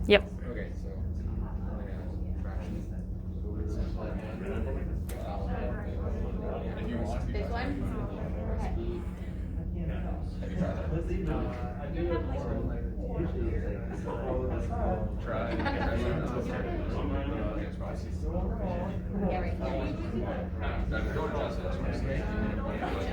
Yep. Okay, so. If you want. This one? Okay. Have you tried that? Try. Yeah, right here. Go to Justin.